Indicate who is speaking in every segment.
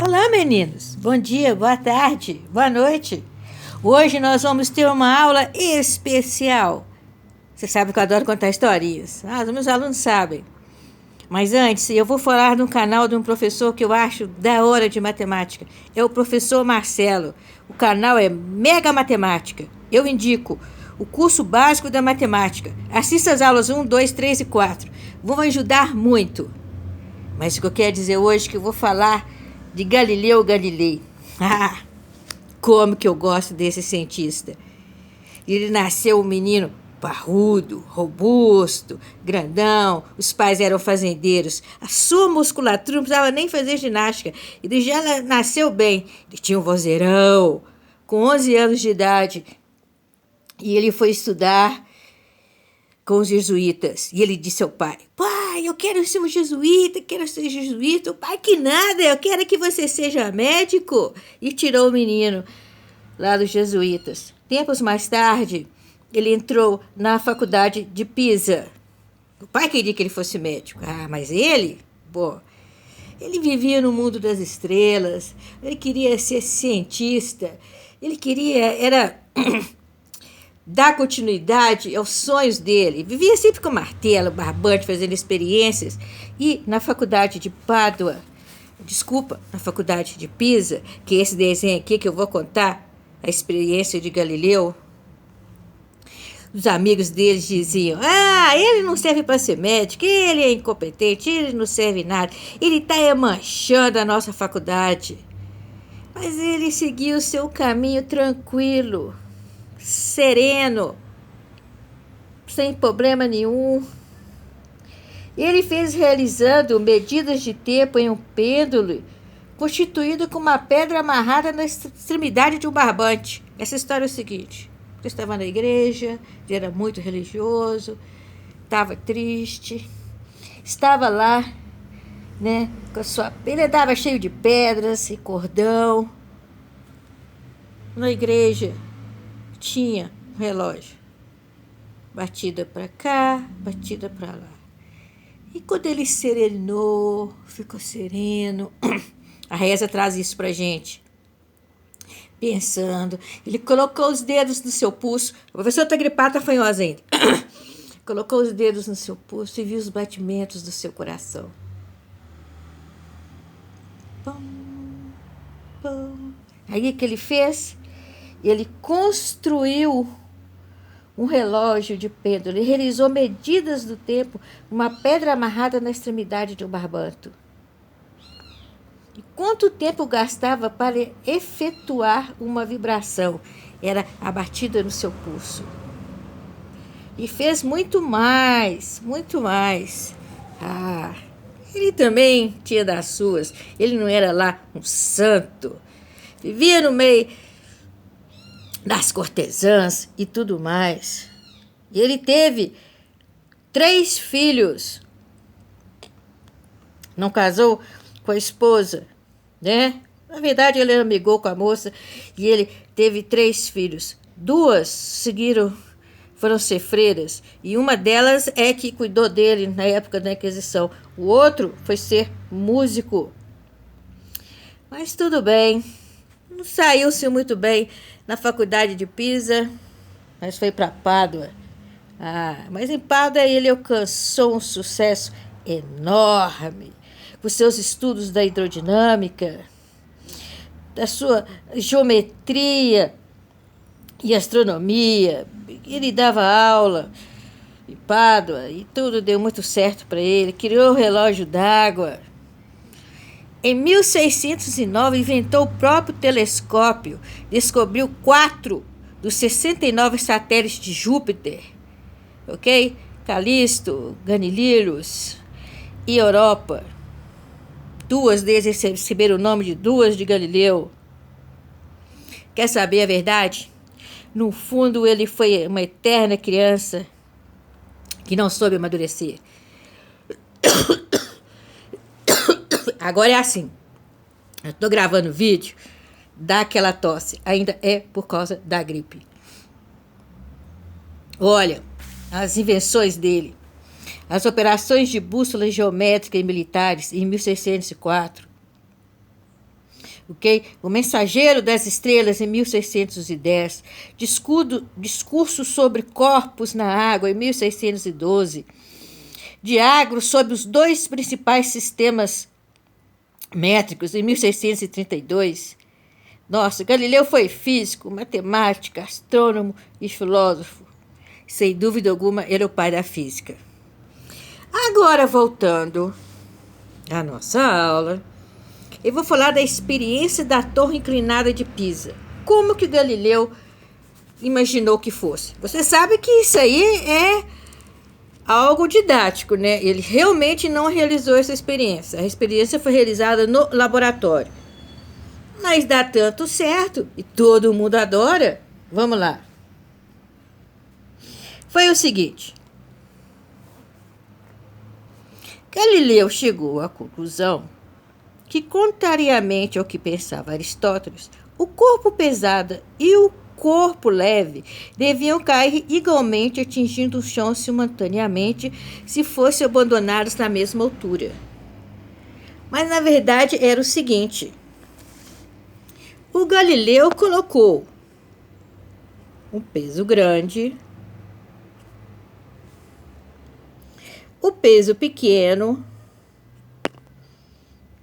Speaker 1: Olá, meninos. Bom dia, boa tarde, boa noite. Hoje nós vamos ter uma aula especial. Você sabe que eu adoro contar historinhas. Os meus alunos sabem. Mas antes, eu vou falar de um canal de um professor que eu acho da hora de matemática. É o professor Marcelo. O canal é Mega Matemática. Eu indico o curso básico da matemática. Assista as aulas 1, 2, 3 e 4. Vão ajudar muito. Mas o que eu quero dizer hoje é que eu vou falar de Galileu Galilei. Como que eu gosto desse cientista. Ele nasceu um menino parrudo, robusto, grandão. Os pais eram fazendeiros. A sua musculatura não precisava nem fazer ginástica. Ele já nasceu bem. Ele tinha um vozeirão, com 11 anos de idade. E ele foi estudar com os jesuítas. E ele disse ao pai: pai, eu quero ser um jesuíta, quero ser jesuíta. O pai: que nada, eu quero que você seja médico. E tirou o menino lá dos jesuítas. Tempos mais tarde, ele entrou na faculdade de Pisa. O pai queria que ele fosse médico. Mas ele, ele vivia no mundo das estrelas. Ele queria ser cientista. Ele queria, dar continuidade aos sonhos dele. Vivia sempre com martelo, barbante, fazendo experiências. E na faculdade de na faculdade de Pisa, que é esse desenho aqui que eu vou contar, a experiência de Galileu, os amigos deles diziam: ele não serve para ser médico, ele é incompetente, ele não serve nada, ele está manchando a nossa faculdade. Mas ele seguiu o seu caminho tranquilo, sereno, sem problema nenhum. Ele fez realizando medidas de tempo em um pêndulo constituído com uma pedra amarrada na extremidade de um barbante. Essa história é o seguinte: ele estava na igreja, ele era muito religioso, estava triste, estava lá, ele andava cheio de pedras e cordão. Na igreja tinha um relógio, batida para cá, batida para lá. E quando ele serenou, ficou sereno, a reza traz isso para gente. Pensando, ele colocou os dedos no seu pulso. O professor está gripado, está fanhoso ainda. Colocou os dedos no seu pulso e viu os batimentos do seu coração. Pum, pum. Aí o que ele fez? Ele construiu um relógio de pêndulo. Ele realizou medidas do tempo, uma pedra amarrada na extremidade de um barbante. E quanto tempo gastava para efetuar uma vibração? Era a batida no seu pulso. E fez muito mais, muito mais. Ele também tinha das suas. Ele não era lá um santo. Vivia no meio das cortesãs e tudo mais. E ele teve 3 filhos. Não casou com a esposa, né? Na verdade, ele amigou com a moça e ele teve 3 filhos. 2 foram ser freiras, e uma delas é que cuidou dele na época da Inquisição. O outro foi ser músico. Mas tudo bem. Não saiu-se muito bem na faculdade de Pisa, mas foi para Pádua. Mas em Pádua ele alcançou um sucesso enorme com seus estudos da hidrodinâmica, da sua geometria e astronomia. Ele dava aula em Pádua e tudo deu muito certo para ele. Criou o relógio d'água. Em 1609, inventou o próprio telescópio. Descobriu 4 dos 69 satélites de Júpiter. Ok? Calisto, Ganilirus e Europa. 2 deles receberam o nome de 2 de Galileu. Quer saber a verdade? No fundo, ele foi uma eterna criança que não soube amadurecer. Agora é assim. Eu estou gravando vídeo, dá aquela tosse. Ainda é por causa da gripe. Olha, as invenções dele. As operações de bússola geométrica e militares em 1604. ok? O Mensageiro das Estrelas, em 1610. Discurso sobre corpos na água, em 1612. Diágrafo sobre os dois principais sistemas métricos, em 1632. Nossa, Galileu foi físico, matemático, astrônomo e filósofo. Sem dúvida alguma, ele é o pai da física. Agora, voltando à nossa aula, eu vou falar da experiência da Torre Inclinada de Pisa. Como que Galileu imaginou que fosse? Você sabe que isso aí é algo didático, né? Ele realmente não realizou essa experiência. A experiência foi realizada no laboratório. Mas dá tanto certo e todo mundo adora. Vamos lá. Foi o seguinte. Galileu chegou à conclusão que, contrariamente ao que pensava Aristóteles, o corpo pesado e o corpo leve deviam cair igualmente, atingindo o chão simultaneamente, se fossem abandonados na mesma altura. Mas, na verdade, era o seguinte. O Galileu colocou um peso grande, o peso pequeno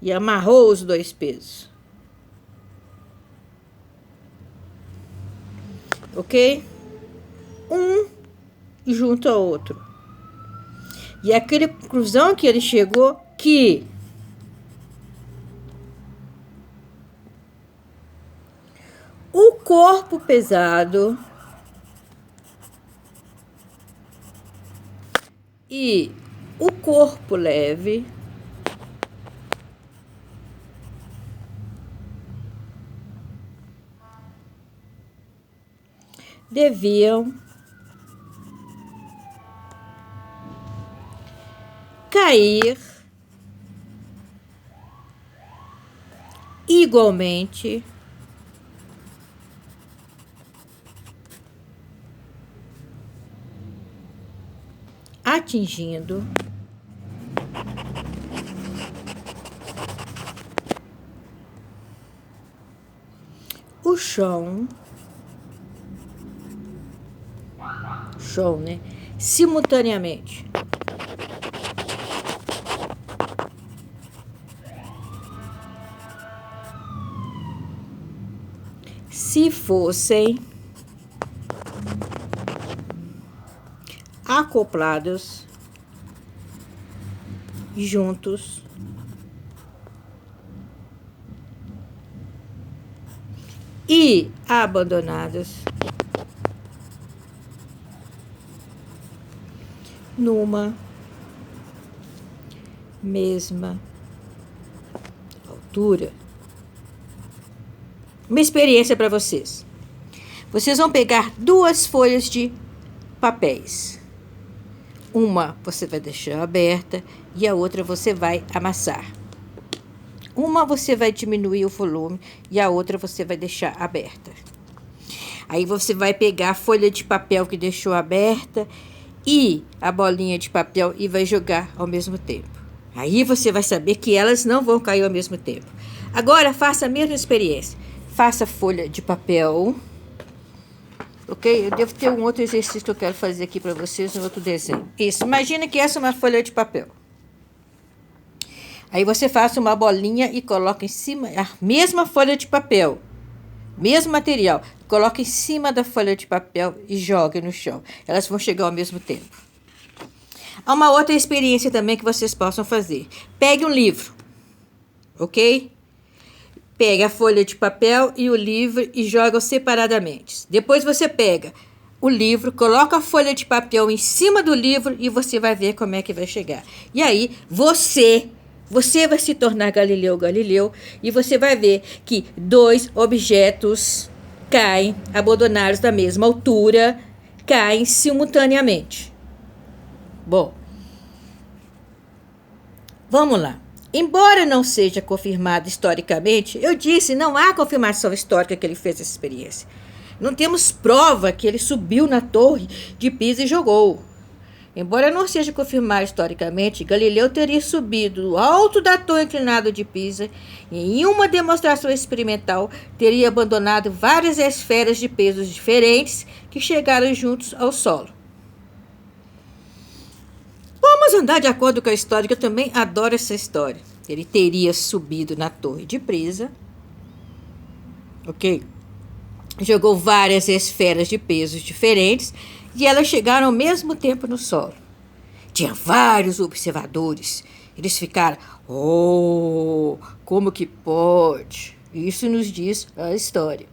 Speaker 1: e amarrou os dois pesos. Ok? Um junto ao outro. E aquela conclusão que ele chegou que o corpo pesado e o corpo leve deviam cair igualmente atingindo o chão, né? Simultaneamente. Se fossem acoplados juntos e abandonados numa mesma altura. Uma experiência para vocês. Vocês vão pegar duas folhas de papéis. Uma você vai deixar aberta e a outra você vai amassar. Uma você vai diminuir o volume e a outra você vai deixar aberta. Aí você vai pegar a folha de papel que deixou aberta e a bolinha de papel e vai jogar ao mesmo tempo. Aí você vai saber que elas não vão cair ao mesmo tempo. Agora faça a mesma experiência. Faça folha de papel. Ok? Eu devo ter um outro exercício que eu quero fazer aqui para vocês, um outro desenho. Isso, imagina que essa é uma folha de papel. Aí você faça uma bolinha e coloca em cima a mesma folha de papel. Mesmo material. Coloca em cima da folha de papel e joga no chão. Elas vão chegar ao mesmo tempo. Há uma outra experiência também que vocês possam fazer. Pegue um livro. Ok? Pega a folha de papel e o livro e joga separadamente. Depois você pega o livro, coloca a folha de papel em cima do livro e você vai ver como é que vai chegar. E aí você vai se tornar Galileu e você vai ver que dois objetos caem, abandonados da mesma altura, caem simultaneamente. Bom, vamos lá. Embora não seja confirmado historicamente, eu disse, não há confirmação histórica que ele fez essa experiência. Não temos prova que ele subiu na torre de Pisa e jogou. Embora não seja confirmado historicamente, Galileu teria subido do alto da torre inclinada de Pisa e, em uma demonstração experimental, teria abandonado várias esferas de pesos diferentes que chegaram juntos ao solo. Vamos andar de acordo com a história, que eu também adoro essa história. Ele teria subido na torre de Pisa, ok? Jogou várias esferas de pesos diferentes e elas chegaram ao mesmo tempo no solo. Tinha vários observadores. Eles ficaram, oh, como que pode? Isso nos diz a história.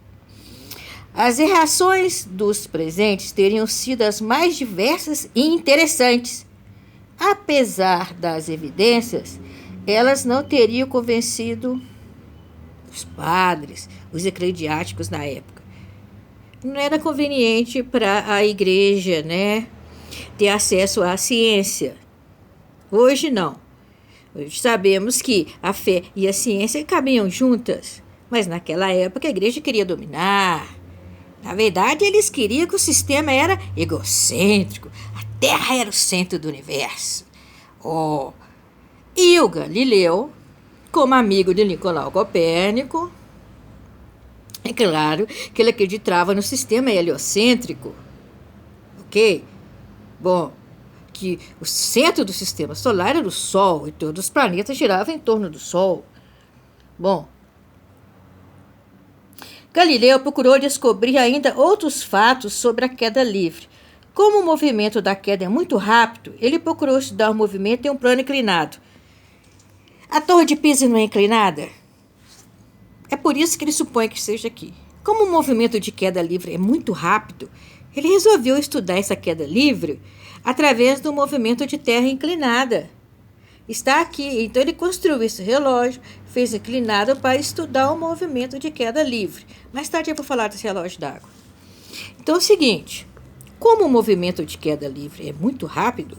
Speaker 1: As reações dos presentes teriam sido as mais diversas e interessantes. Apesar das evidências, elas não teriam convencido os padres, os eclesiásticos na época. Não era conveniente para a igreja, né, ter acesso à ciência. Hoje não. Hoje sabemos que a fé e a ciência caminham juntas, mas naquela época a igreja queria dominar. Na verdade, eles queriam que o sistema era egocêntrico. A Terra era o centro do universo. Oh. E o Galileu, como amigo de Nicolau Copérnico, é claro que ele acreditava no sistema heliocêntrico. Ok? Bom, que o centro do sistema solar era o Sol e todos os planetas giravam em torno do Sol. Bom, Galileu procurou descobrir ainda outros fatos sobre a queda livre. Como o movimento da queda é muito rápido, ele procurou estudar o movimento em um plano inclinado. A Torre de Pisa não é inclinada? É por isso que ele supõe que seja aqui. Como o movimento de queda livre é muito rápido, ele resolveu estudar essa queda livre através do movimento de terra inclinada. Está aqui, então ele construiu esse relógio, fez inclinado para estudar o movimento de queda livre. Mais tarde eu vou falar desse relógio d'água. Então é o seguinte, como o movimento de queda livre é muito rápido,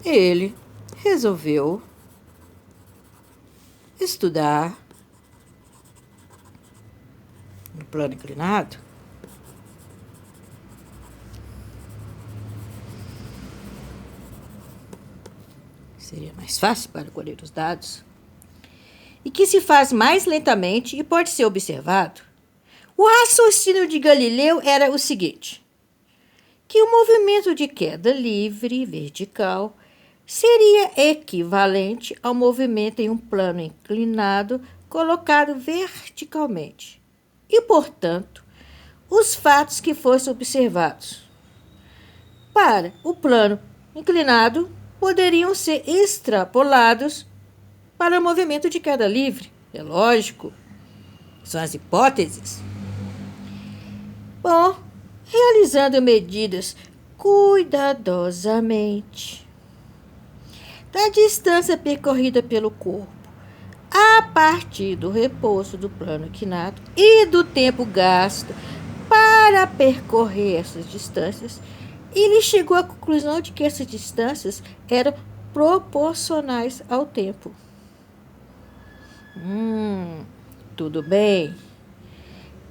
Speaker 1: ele resolveu estudar no plano inclinado seria mais fácil para colher os dados, e que se faz mais lentamente e pode ser observado. O raciocínio de Galileu era o seguinte, que o movimento de queda livre vertical seria equivalente ao movimento em um plano inclinado colocado verticalmente. E, portanto, os fatos que fossem observados para o plano inclinado poderiam ser extrapolados para o movimento de queda livre. É lógico, são as hipóteses. Bom, realizando medidas cuidadosamente da distância percorrida pelo corpo a partir do repouso do plano inclinado e do tempo gasto para percorrer essas distâncias, ele chegou à conclusão de que essas distâncias eram proporcionais ao tempo. Tudo bem?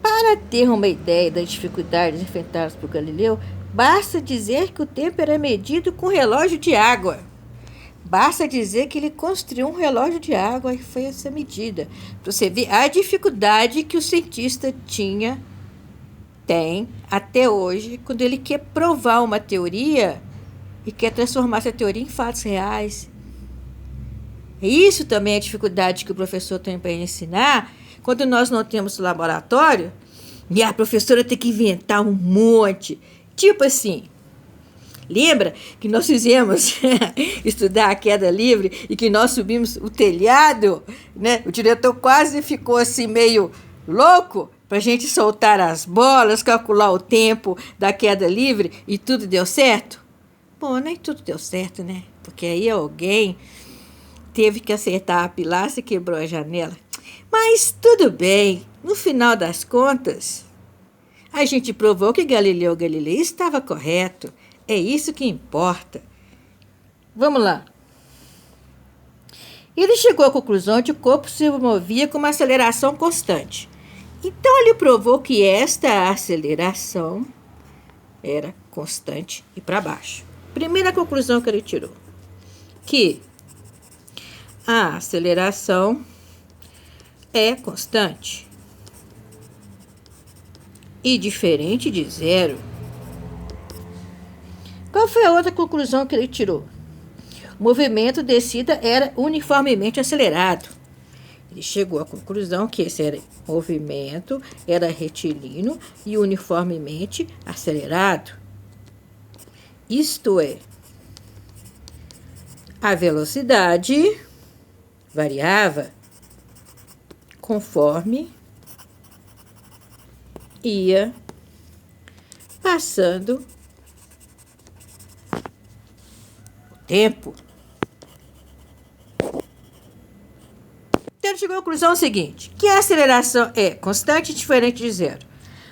Speaker 1: Para ter uma ideia das dificuldades enfrentadas por Galileu, basta dizer que o tempo era medido com relógio de água. Basta dizer que ele construiu um relógio de água e foi essa medida. Para você ver a dificuldade que o cientista tem até hoje, quando ele quer provar uma teoria e quer transformar essa teoria em fatos reais. Isso também é a dificuldade que o professor tem para ensinar, quando nós não temos laboratório, e a professora tem que inventar um monte. Tipo assim, lembra que nós fizemos estudar a queda livre e que nós subimos o telhado, né? O diretor quase ficou assim meio louco para a gente soltar as bolas, calcular o tempo da queda livre e tudo deu certo? Bom, nem tudo deu certo, né? Porque aí alguém teve que acertar a pilastra e quebrou a janela. Mas tudo bem, no final das contas, A gente provou que Galileu Galilei estava correto. É isso que importa. Vamos lá. Ele chegou à conclusão de que o corpo se movia com uma aceleração constante. Então, ele provou que esta aceleração era constante e para baixo. Primeira conclusão que ele tirou: que a aceleração é constante e diferente de zero. Qual foi a outra conclusão que ele tirou? O movimento descida era uniformemente acelerado. Ele chegou à conclusão que esse movimento era retilíneo e uniformemente acelerado. Isto é, a velocidade variava conforme ia passando o tempo. Então, ele chegou à conclusão seguinte: que a aceleração é constante e diferente de zero.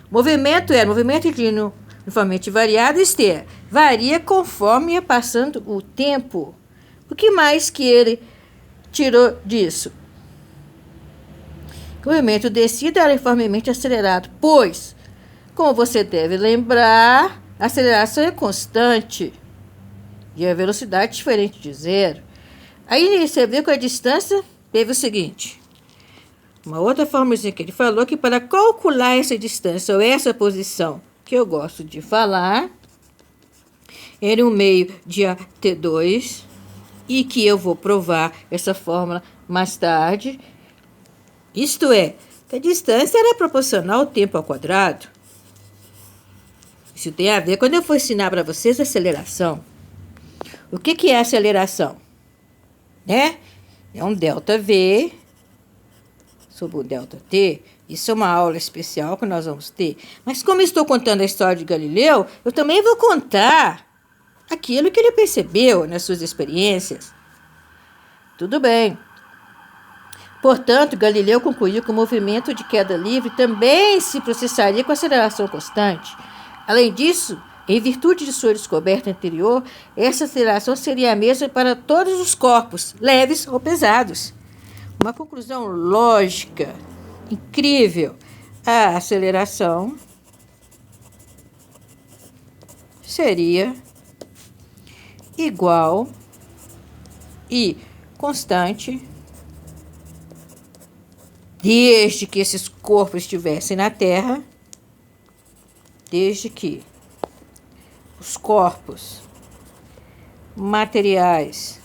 Speaker 1: O movimento é movimento retilíneo uniformemente variado, isto é, varia conforme ia passando o tempo. O que mais que ele tirou disso? O movimento descida era uniformemente acelerado, pois, como você deve lembrar, a aceleração é constante e a velocidade é diferente de zero. Aí você vê que a distância teve o seguinte: uma outra formazinha que ele falou, que para calcular essa distância ou essa posição que eu gosto de falar, era um meio de AT2, e que eu vou provar essa fórmula mais tarde. Isto é, que a distância era proporcional ao tempo ao quadrado. Isso tem a ver quando eu for ensinar para vocês a aceleração. O que é aceleração? Né? É um ΔV sobre o ΔT. Isso é uma aula especial que nós vamos ter. Mas como eu estou contando a história de Galileu, eu também vou contar aquilo que ele percebeu nas suas experiências. Tudo bem. Portanto, Galileu concluiu que o movimento de queda livre também se processaria com aceleração constante. Além disso, em virtude de sua descoberta anterior, essa aceleração seria a mesma para todos os corpos, leves ou pesados. Uma conclusão lógica, incrível. A aceleração seria igual e constante desde que esses corpos estivessem na Terra, desde que os corpos materiais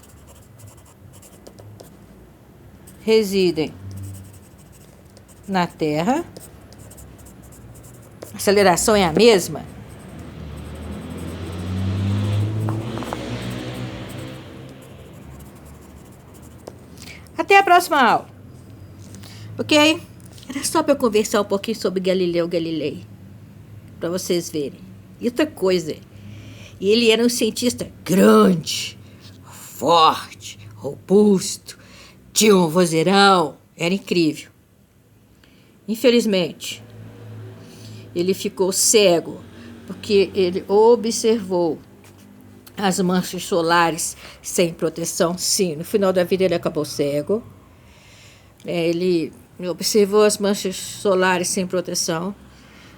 Speaker 1: residem na Terra. A aceleração é a mesma. Até a próxima aula. Ok? Era só para eu conversar um pouquinho sobre Galileu Galilei, para vocês verem. E outra coisa, ele era um cientista grande, forte, robusto, tinha um vozeirão, era incrível. Infelizmente, ele ficou cego, porque ele observou as manchas solares sem proteção. Sim, no final da vida ele acabou cego. Ele observou as manchas solares sem proteção.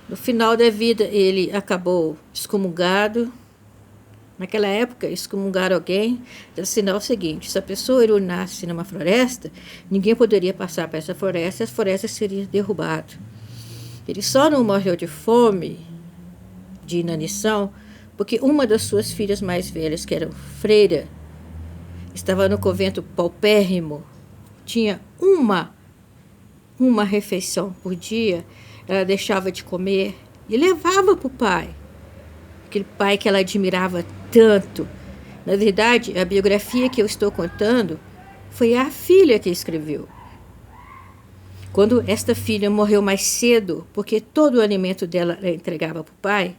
Speaker 1: No final da vida ele acabou excomungado. Naquela época, excomungar alguém era sinal seguinte: se a pessoa urinasse numa floresta, ninguém poderia passar para essa floresta, e a floresta seria derrubada. Ele só não morreu de fome, de inanição, porque uma das suas filhas mais velhas, que era freira, estava no convento paupérrimo, tinha uma refeição por dia, ela deixava de comer e levava para o pai. Aquele pai que ela admirava tanto. Na verdade, a biografia que eu estou contando foi a filha que escreveu. Quando esta filha morreu mais cedo, porque todo o alimento dela ela entregava para o pai,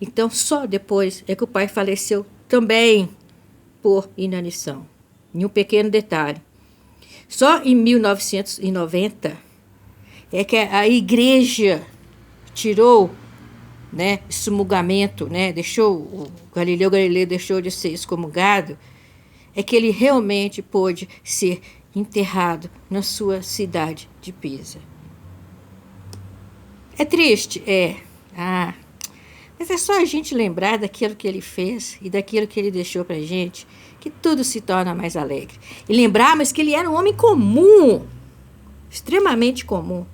Speaker 1: então só depois é que o pai faleceu também por inanição. E um pequeno detalhe: só em 1990 é que a igreja tirou, né, excomungamento, né, o Galileu Galilei deixou de ser excomungado, é que ele realmente pôde ser enterrado na sua cidade de Pisa. É triste? É. Mas é só a gente lembrar daquilo que ele fez e daquilo que ele deixou pra gente, que tudo se torna mais alegre. E lembrarmos que ele era um homem comum, extremamente comum,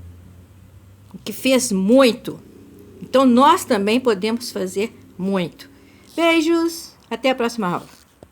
Speaker 1: que fez muito. Então nós também podemos fazer muito. Beijos, até a próxima aula.